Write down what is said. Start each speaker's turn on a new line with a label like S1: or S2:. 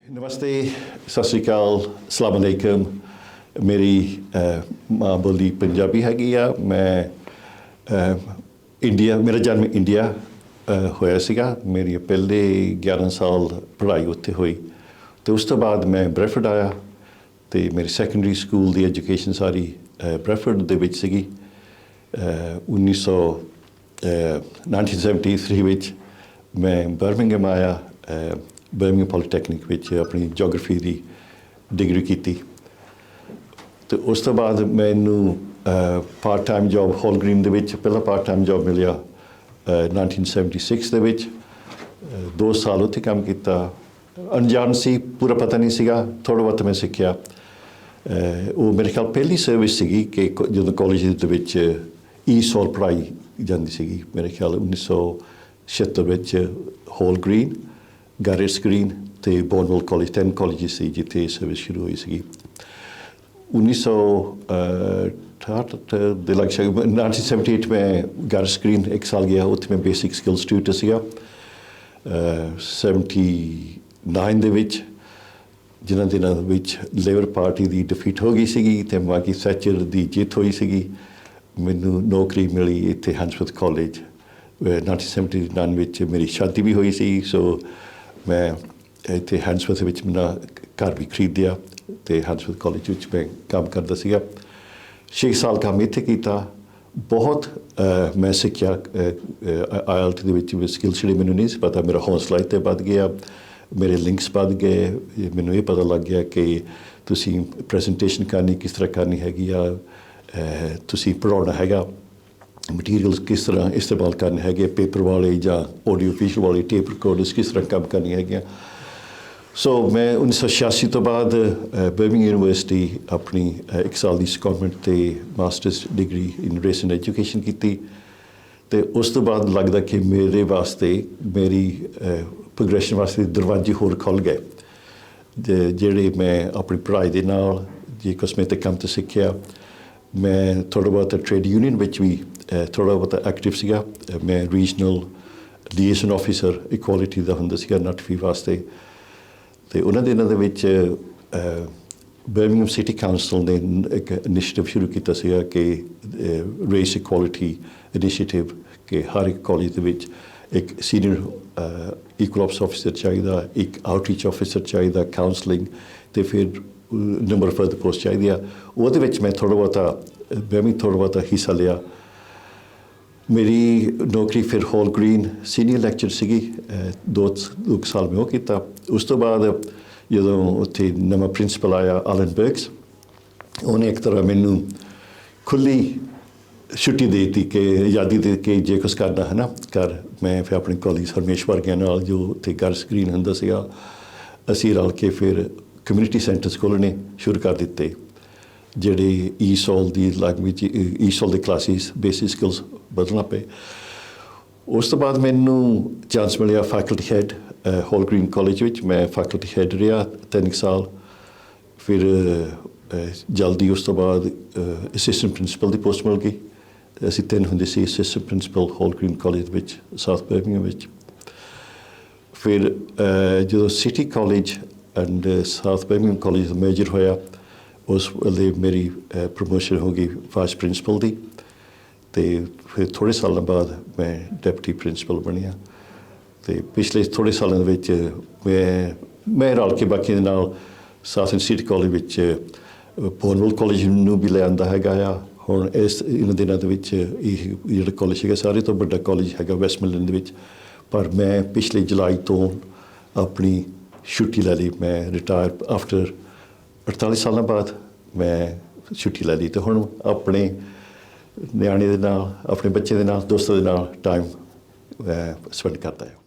S1: नमस्ते, सत श्री अकाल, अस्सलाम वालेकुम। मेरी माँ बोली पंजाबी हैगी आ। मैं इंडिया, मेरा जन्म इंडिया होया सीगा। मेरी पहले 11 साल पढ़ाई उत्थे हुई तो उस तो बाद मैं ब्रैफर्ड आया तो मेरी सैकेंडरी स्कूल की एजुकेशन सारी ब्रैफर्ड दे विच सीगी। 1973 विच मैं बर्मिंघम आया, बर्मिंघम पॉलीटैक्निक विच अपनी जोग्राफी की डिग्री की तो उस तो बाद मैनू part time job Hall Green दे विच पहला पार्ट टाइम जॉब मिलिया 1976 दे विच। 2 साल उत्थे काम किया। अनजान सी, पूरा पता नहीं सीगा, थोड़ा बहुत मैं सीखिया। वो मेरे ख्याल पहली सर्विस सीगी कि जो कॉलेज दे विच ई-सॉल पढ़ाई जाती सीगी। मेरे ख्याल 1976 विच हॉल ग्रीन, गैरेट्स ग्रीन तो बॉर्नवेल कॉलेज 10 कॉलेज से जिथे सर्विस शुरू हुई सी। 1968 ਦੇ लग 1978 में गैरेट्स ग्रीन 1 साल गया, उत्थे मैं बेसिक स्किल्स ट्यूटर सीगा। 79 ਦੇ ਵਿੱਚ जिन्होंने दिनों ਵਿੱਚ लेबर पार्टी की डिफीट हो गई सी तो बाकी सैचर की जित हुई सी। मैनू नौकरी मिली इत्थे हंसवर्थ कॉलेज। 1979 ਵਿੱਚ मेरी शादी भी हुई सी, सो मैं इत्थे हंसवर्थ ਵਿੱਚ मेरा घर भी खरीदिया तो हंसवर्थ कॉलेज ਵਿੱਚ मैं काम करता सीगा। 6 साल काम इत्थे कीता। बहुत मैं सीखिया। IELTS ਦੇ ਵਿੱਚ स्किल्स ਜਿਹੜੇ ਮੈਨੂੰ नहीं पता, मेरा हौसला इत्थे वध गया, मेरे लिंक्स वध गए। मैनू ये पता लग गया कि तुसी प्रैजेंटेशन करनी किस तरह करनी हैगी आ, तुसी पढ़ाना हैगा, मटीरियल्स किस तरह इस्तेमाल करने हैं, पेपर वाले या ऑडियो विजुअल वाले टेप रिकॉर्डर्स किस तरह काम करनी है। सो मैं 1986 तो बाद बर्मिंघम यूनिवर्सिटी अपनी 1 साल की सकाउंटमेंट तो masters degree in race and education की तो उस तो बाद लगता कि मेरे वास्ते मेरी प्रोग्रेशन वास्ते दरवाजे होर खुल गए जेड़े मैं अपनी पढ़ाई के नाल जे कॉस्मेटिक काम तो सीखिया। मैं थोड़ा बहुत ट्रेड यूनियन में भी थोड़ा बहुत एक्टिव सीगा। मैं रीजनल लिएजन ऑफिसर इक्वालिटी का हुंदा सीगा नटफी वास्ते। तो उन्होंने दिनों दे विच बर्मिंघम सिटी काउंसिल ने एक इनिशिएटिव शुरू किया सीगा कि रेस इक्वालिटी इनिशिएटिव कि हर एक कॉलेज दे विच एक सीनियर इक्वल ऑप्स ऑफिसर चाहिए, एक आउटरीच ऑफिसर चाहिए, काउंसलिंग तो फिर नंबर ऑफ अदर पोस्ट चाहिए। वो मैं थोड़ा बहुत हिस्सा लिया। मेरी नौकरी फिर हॉल ग्रीन सीनियर लैक्चर सी 2 साल में वो किया। उस तो बाद जो उत्थे नवा प्रिंसीपल आया एलन बर्ग्स, उन्हें एक तरह मैनू खुली छुट्टी दे दी कि आज़ादी दे के जे कुछ करना है ना कर। मैं फिर अपने कॉलेज हरमेश वर्गिया नाल जो उत्थे गैरेट्स ग्रीन हुंदा सीगा असीं रल के फिर कम्यूनिटी सेंटर्स खोलने शुरू कर दिते जेडे ई-सॉल की लैंग्वेज ई-सॉल के क्लासिस बेसिक स्किल्स बदलना पे। उस तो बाद मैनू चांस मिलिया faculty had hall Green College विच। मैं फैकल्टी हैड रहा 3 साल। फिर जल्दी उस तो बाद असिस्टेंट प्रिंसीपल की पोस्ट मिल गई। असीं 3 हुंदे सी assistant principal Hall Green College विच साउथ बर्मिंघम विच। फिर जो City College and South Birmingham College merger होया उस वेले मेरी प्रमोशन हो गई वाइस प्रिंसीपल की। तो फिर थोड़े सालों बाद मैं डिप्टी प्रिंसीपल बनिया। तो पिछले थोड़े सालों मैं रल के बाकी साउथ सिटी कॉलेज विच बॉर्नवेल कॉलेज नूं भी ले आंदा हैगा आ। हुण इस इन दिनों के जिहड़ा कॉलेज है सारे तो बड़ा कॉलेज है वेस्टमिलैंड विच। पर मैं पिछले जुलाई तो अपनी छुट्टी ले ली। मैं रिटायर आफ्टर 48 साल बाद मैं छुट्टी ले ली तो हुण अपने न्याणे दे नाल, अपने बच्चे दे नाल, दोस्तां दे नाल टाइम स्पेंड करता है।